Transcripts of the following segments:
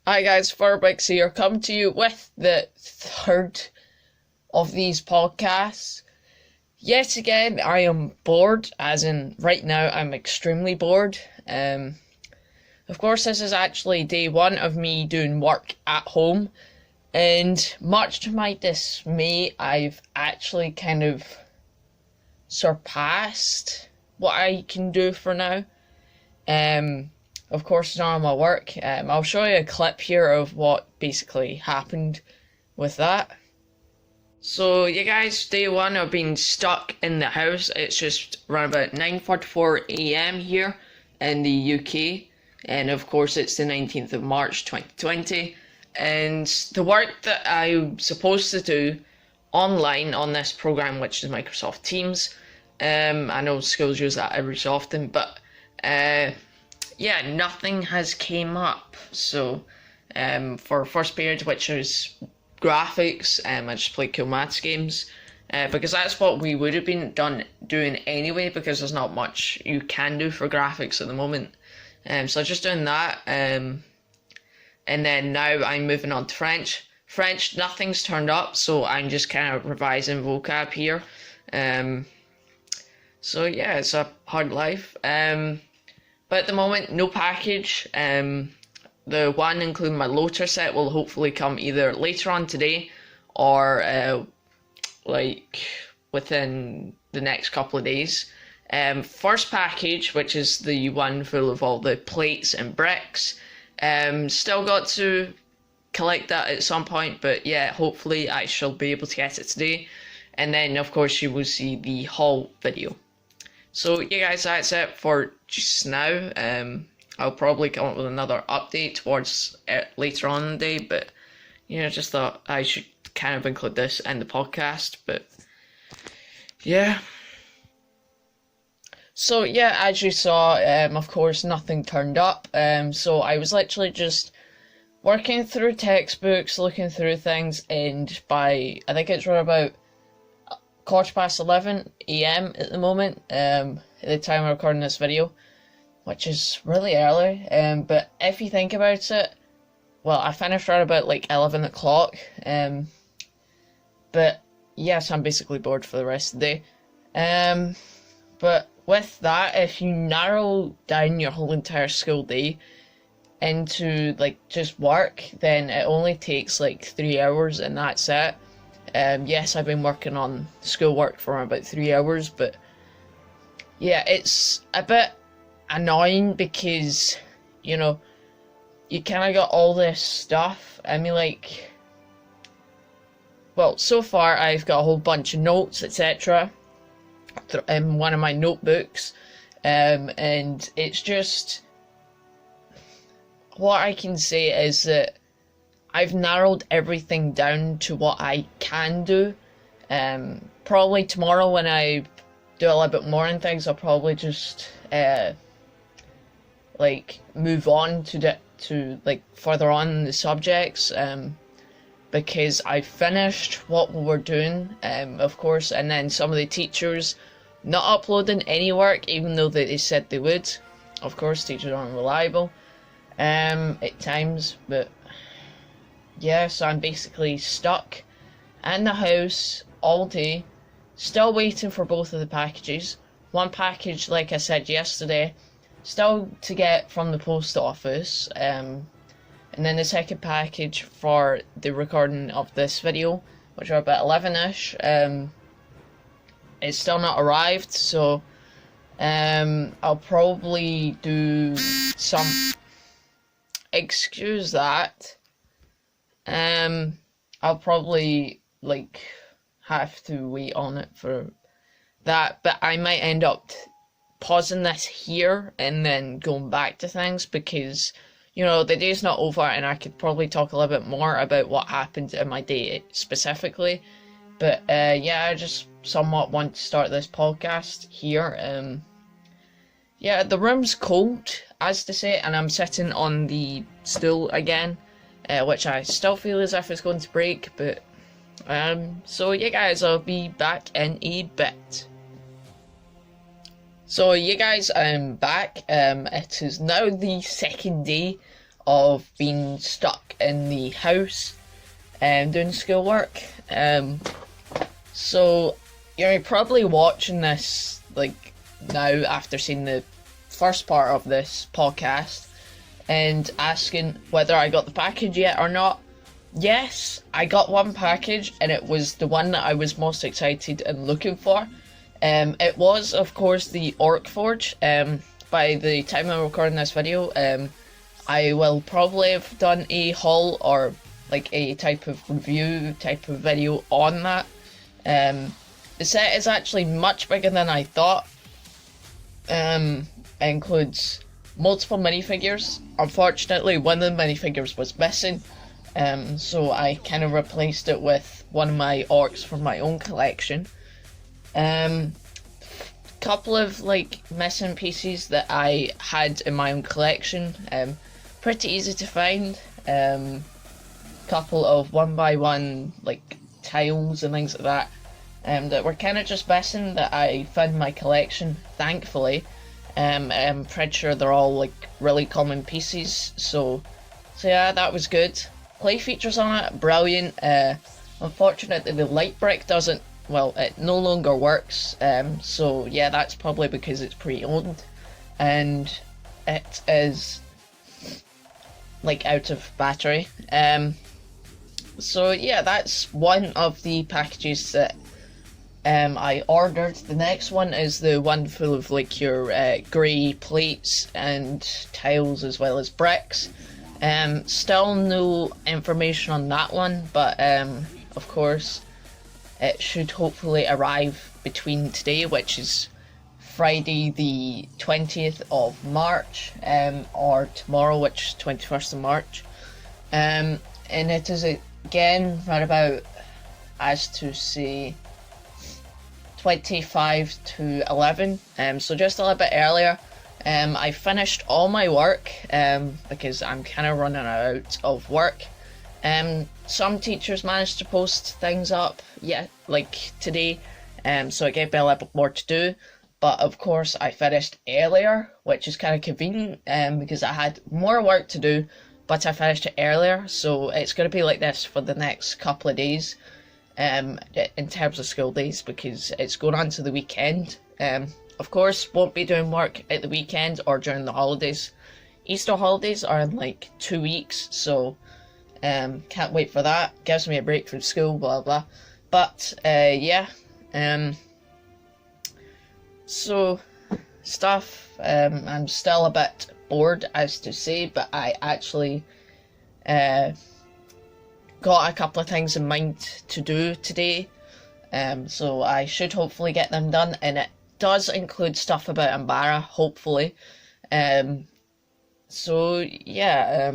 Hi guys, Furbex here, come to you with the third of these podcasts. Yet again, I am bored, as in right now I'm extremely bored. Of course, this is actually day one of me doing work at home, and much to my dismay, I've actually kind of surpassed what I can do for now. Of course, none of my work. I'll show you a clip here of what basically happened with that. So, you guys, day one of being stuck in the house. It's just around about 9:44 a.m. here in the UK, and of course, it's the 19th of March 2020. And the work that I'm supposed to do online on this program, which is Microsoft Teams, I know schools use that every so often, but yeah, nothing has came up. So for first period, which is graphics, I just play cool maths games because that's what we would have been doing anyway, because there's not much you can do for graphics at the moment. So just doing that, and then now I'm moving on to French. French, nothing's turned up, so I'm just kind of revising vocab here. So yeah, it's a hard life. But at the moment, no package. The one including my loader set will hopefully come either later on today or like within the next couple of days. First package, which is the one full of all the plates and bricks, still got to collect that at some point, but yeah, hopefully I shall be able to get it today. And then of course you will see the haul video. So yeah guys, that's it for just now. I'll probably come up with another update towards later on in the day, but just thought I should kind of include this in the podcast. But yeah. So yeah, as you saw, of course nothing turned up. So I was literally just working through textbooks, looking through things, and by I think it's around about 11:15 a.m. at the moment, at the time of recording this video, which is really early, but if you think about it, well, I finished around about like 11 o'clock, but yes, I'm basically bored for the rest of the day, but with that, if you narrow down your whole entire school day into like just work, then it only takes like 3 hours and that's it. Yes, I've been working on schoolwork for about 3 hours, but yeah, it's a bit annoying because, you kind of got all this stuff. I mean, like, well, so far I've got a whole bunch of notes, etc. in one of my notebooks, and it's just, what I can say is that I've narrowed everything down to what I can do. Probably tomorrow when I do a little bit more and things, I'll probably just like move on to like further on in the subjects, because I finished what we were doing, of course, and then some of the teachers not uploading any work even though they said they would. Of course, teachers aren't reliable at times, but yeah, so I'm basically stuck in the house all day, still waiting for both of the packages. One package, like I said yesterday, still to get from the post office, and then the second package for the recording of this video, which are about 11ish, it's still not arrived, so I'll probably do some, excuse that, I'll probably like have to wait on it for that, but I might end up pausing this here and then going back to things, because the day's not over and I could probably talk a little bit more about what happened in my day specifically. But yeah, I just somewhat want to start this podcast here. Yeah, the room's cold, as to say, and I'm sitting on the stool again, which I still feel as if it's going to break, but so yeah guys, I'll be back in a bit. So yeah guys, I'm back. It is now the second day of being stuck in the house and doing schoolwork. So you're probably watching this like now after seeing the first part of this podcast and asking whether I got the package yet or not. Yes, I got one package, and it was the one that I was most excited and looking for. It was, of course, the Orc Forge. By the time I'm recording this video, I will probably have done a haul or like a type of review type of video on that. The set is actually much bigger than I thought. It includes multiple minifigures. Unfortunately, one of the minifigures was missing, so I kind of replaced it with one of my orcs from my own collection. Couple of like missing pieces that I had in my own collection, pretty easy to find. Couple of 1x1 like tiles and things like that, that were kind of just missing that I found in my collection, thankfully. I'm pretty sure they're all like really common pieces, so yeah, that was good. Play features on it, brilliant. Unfortunately, the light brick doesn't, well, it no longer works, so yeah, that's probably because it's pre-owned, and it is like out of battery. So yeah, that's one of the packages that I ordered. The next one is the one full of like your grey plates and tiles as well as bricks. Still no information on that one, but of course it should hopefully arrive between today, which is Friday the 20th of March, or tomorrow, which is 21st of March. And it is again right about, as to say, 25 to 11, so just a little bit earlier. I finished all my work because I'm kind of running out of work. Some teachers managed to post things up, yeah, like today, so it gave me a little bit more to do. But of course, I finished earlier, which is kind of convenient because I had more work to do, but I finished it earlier. So it's going to be like this for the next couple of days, in terms of school days, because it's going on to the weekend. Of course, won't be doing work at the weekend or during the holidays. Easter holidays are in like 2 weeks, so can't wait for that. Gives me a break from school, blah blah. But yeah, so stuff. I'm still a bit bored, as to say, but I actually got a couple of things in mind to do today, so I should hopefully get them done, and it does include stuff about Ambara, hopefully. So yeah,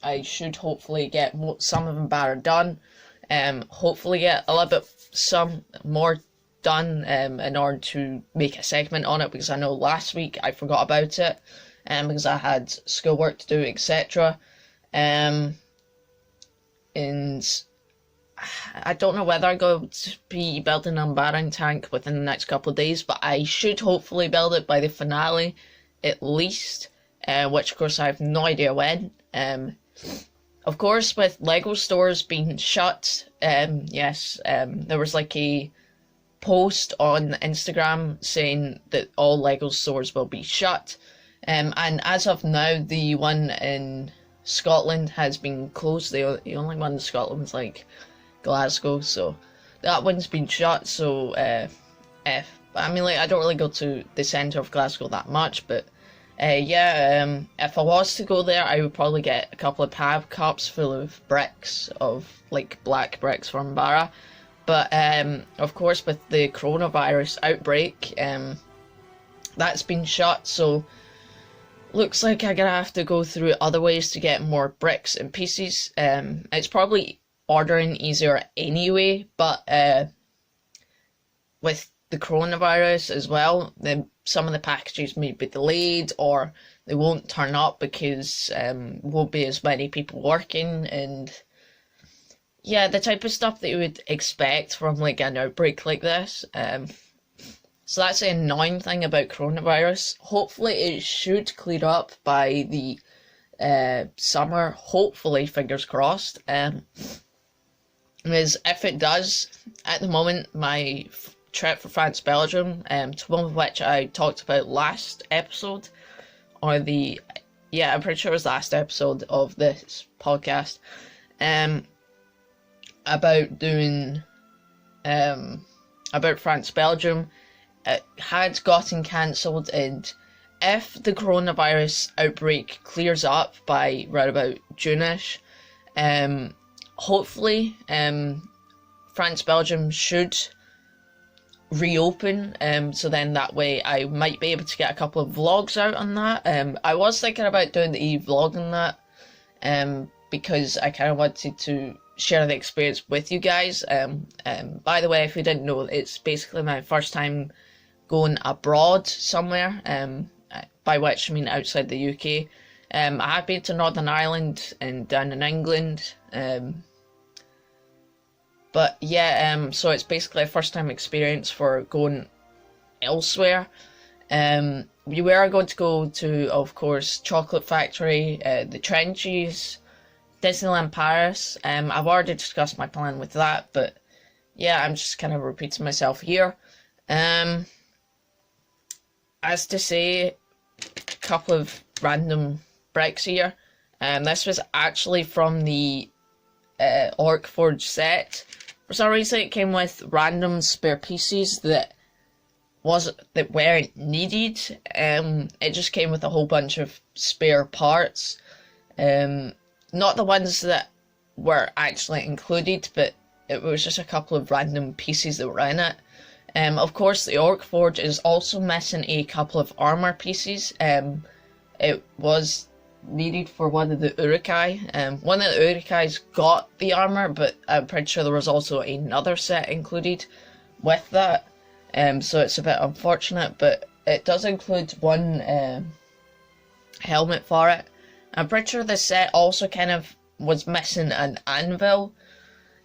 I should hopefully get some of Ambara done, hopefully get a little bit some more done in order to make a segment on it, because I know last week I forgot about it, because I had schoolwork to do, etc. And I don't know whether I'm going to be building an Umbaran tank within the next couple of days, but I should hopefully build it by the finale at least, which of course I have no idea when. Of course, with Lego stores being shut, yes, there was like a post on Instagram saying that all Lego stores will be shut, and as of now, the one in Scotland has been closed. The only one in Scotland was like Glasgow, so that one's been shut. So I mean, like, I don't really go to the centre of Glasgow that much, but yeah, if I was to go there, I would probably get a couple of pab cups full of bricks, of like black bricks from Barra. But of course, with the coronavirus outbreak, that's been shut, so looks like I'm gonna have to go through other ways to get more bricks and pieces. It's probably ordering easier anyway, but with the coronavirus as well, some of the packages may be delayed, or they won't turn up because won't be as many people working, and yeah, the type of stuff that you would expect from like an outbreak like this. So that's the annoying thing about coronavirus. Hopefully it should clear up by the summer, hopefully, fingers crossed. Is if it does, at the moment, my trip for France, Belgium, to one of which I talked about last episode, or I'm pretty sure it was last episode of this podcast, about doing, about France, Belgium. It had gotten cancelled, and if the coronavirus outbreak clears up by right about June-ish, hopefully, France, Belgium should reopen, so then that way I might be able to get a couple of vlogs out on that. I was thinking about doing the vlog on that, because I kind of wanted to share the experience with you guys. By the way, if you didn't know, it's basically my first time going abroad somewhere, by which I mean outside the UK. I have been to Northern Ireland and down in England, but yeah, so it's basically a first time experience for going elsewhere. We were going to go to, of course, Chocolate Factory, the Trenches, Disneyland Paris. I've already discussed my plan with that, but yeah, I'm just kind of repeating myself here. As to say, a couple of random bricks here. This was actually from the Orc-Forge set. For some reason, it came with random spare pieces that weren't needed. It just came with a whole bunch of spare parts. Not the ones that were actually included, but it was just a couple of random pieces that were in it. Of course, the Orc-Forge is also missing a couple of armor pieces. It was needed for one of the Uruk-hai. One of the Uruk-hai's got the armor, but I'm pretty sure there was also another set included with that. So it's a bit unfortunate, but it does include one helmet for it. I'm pretty sure the set also kind of was missing an anvil.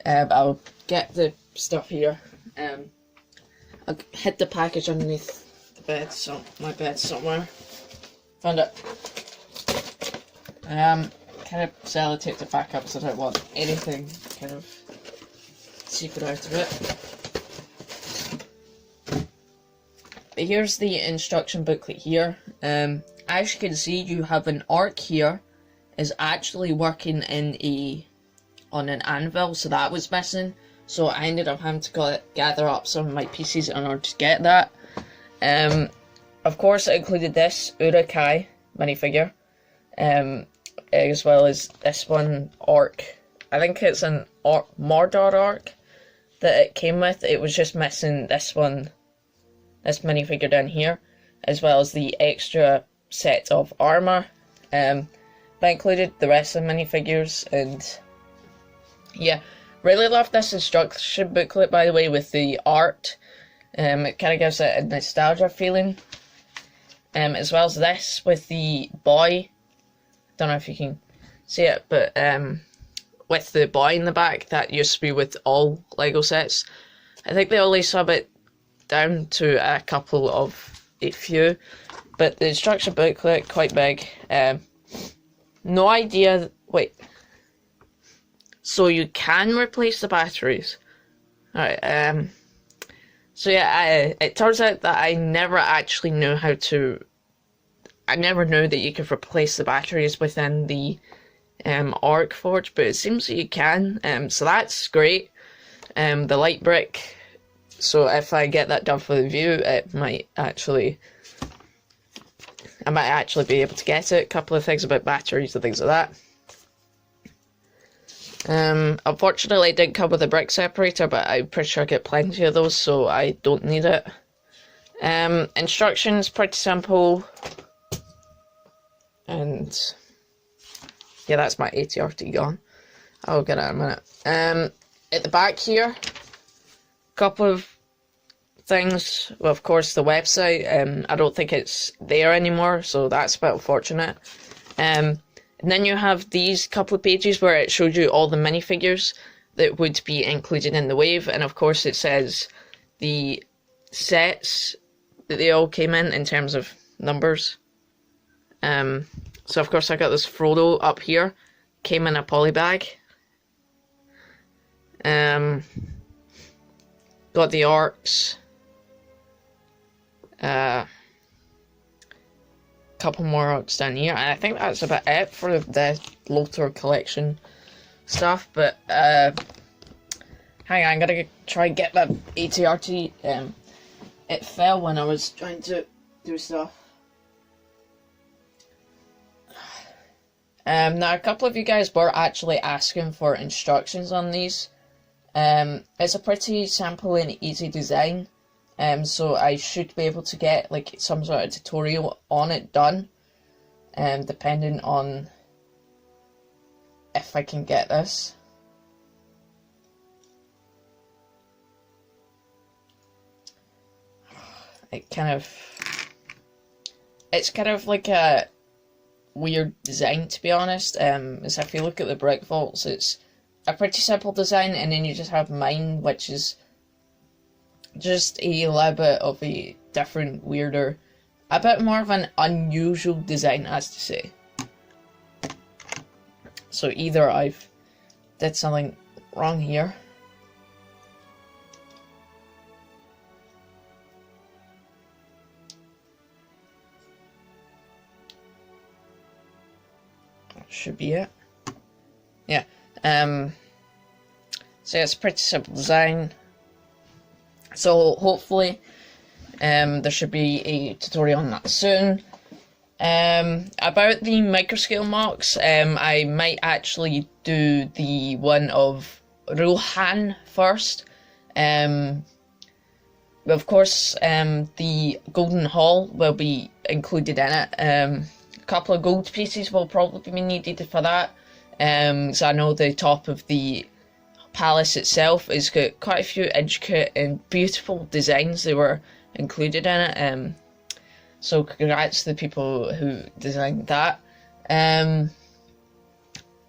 I'll get the stuff here. I'll hid the package underneath the bed, my bed somewhere. Found it. Kind of sellotaped it back up so I don't want anything kind of secret out of it. But here's the instruction booklet here. As you can see, you have an arc here is actually working on an anvil, so that was missing. So I ended up having to gather up some of my pieces in order to get that. Of course, it included this Uruk-hai minifigure, as well as this one Orc. I think it's an Mordor Orc that it came with. It was just missing this one, this minifigure down here, as well as the extra set of armor. That included the rest of the minifigures, and yeah, really love this instruction booklet, by the way, with the art. It kind of gives it a nostalgia feeling. As well as this with the boy. Don't know if you can see it, but with the boy in the back, that used to be with all LEGO sets. I think they only sub it down to a few, but the instruction booklet, quite big. No idea, wait. So you can replace the batteries. Alright, so yeah, it turns out that I never actually knew I never knew that you could replace the batteries within the Orc-Forge, but it seems that you can, so that's great. The light brick, so if I get that done for the view, I might actually be able to get it. A couple of things about batteries and things like that. Unfortunately it didn't come with a brick separator, but I'm pretty sure I get plenty of those, so I don't need it. Instructions, pretty simple. And yeah, that's my ATRT gone. I'll get it in a minute. At the back here, a couple of things. Well, of course, the website. I don't think it's there anymore, so that's a bit unfortunate. And then you have these couple of pages where it showed you all the minifigures that would be included in the wave, and of course it says the sets that they all came in terms of numbers. So of course I got this Frodo up here, came in a poly bag. Got the orcs. Couple more orcs down here, and I think that's about it for the Lothar collection stuff. But hang on, I'm gonna try and get that ATRT. It fell when I was trying to do stuff. Now a couple of you guys were actually asking for instructions on these. It's a pretty simple and easy design. So I should be able to get like some sort of tutorial on it done. Depending on if I can get this. It's kind of like a weird design, to be honest. As if you look at the brick vaults, it's a pretty simple design, and then you just have mine, which is just a little bit of a different, weirder, a bit more of an unusual design, as to say. So either I've did something wrong here. Should be it. Yeah. So it's a pretty simple design. So hopefully there should be a tutorial on that soon. About the microscale mocks, I might actually do the one of Rohan first. Of course, the Golden Hall will be included in it. A couple of gold pieces will probably be needed for that. So I know the top of the palace itself has got quite a few intricate and beautiful designs that were included in it. So congrats to the people who designed that.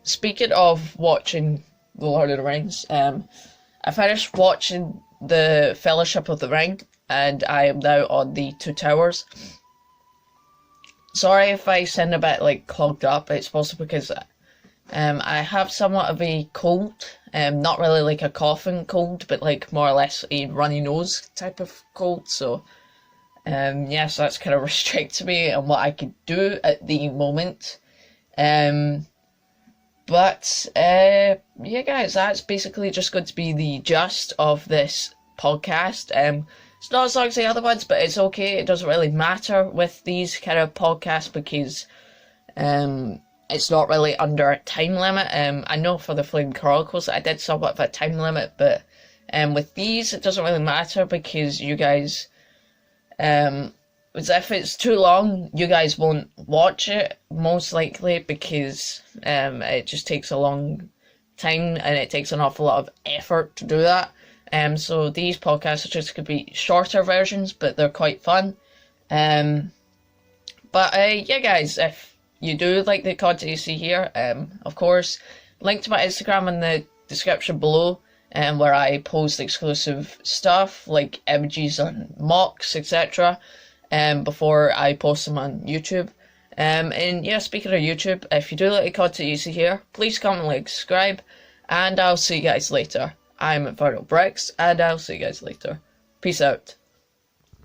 Speaking of watching The Lord of the Rings, I finished watching The Fellowship of the Ring, and I am now on the Two Towers. Sorry if I sound a bit like clogged up. It's also because I have somewhat of a cold. Not really like a coughing cold, but like more or less a runny nose type of cold. So yeah, so that's kind of restricted me on what I could do at the moment. But yeah, guys, that's basically just going to be the gist of this podcast. It's not as long as the other ones, but it's okay. It doesn't really matter with these kind of podcasts because it's not really under a time limit. I know for the Flame Chronicles I did somewhat of a time limit, but with these it doesn't really matter because you guys, if it's too long, you guys won't watch it, most likely, because it just takes a long time and it takes an awful lot of effort to do that. So these podcasts are just going to be shorter versions, but they're quite fun. But yeah, guys, if you do like the content you see here, of course, link to my Instagram in the description below, where I post exclusive stuff like images on mocks, etc. Before I post them on YouTube. And yeah, speaking of YouTube, if you do like the content you see here, please comment, like, subscribe, and I'll see you guys later. I'm Infernal Bricks, and I'll see you guys later. Peace out.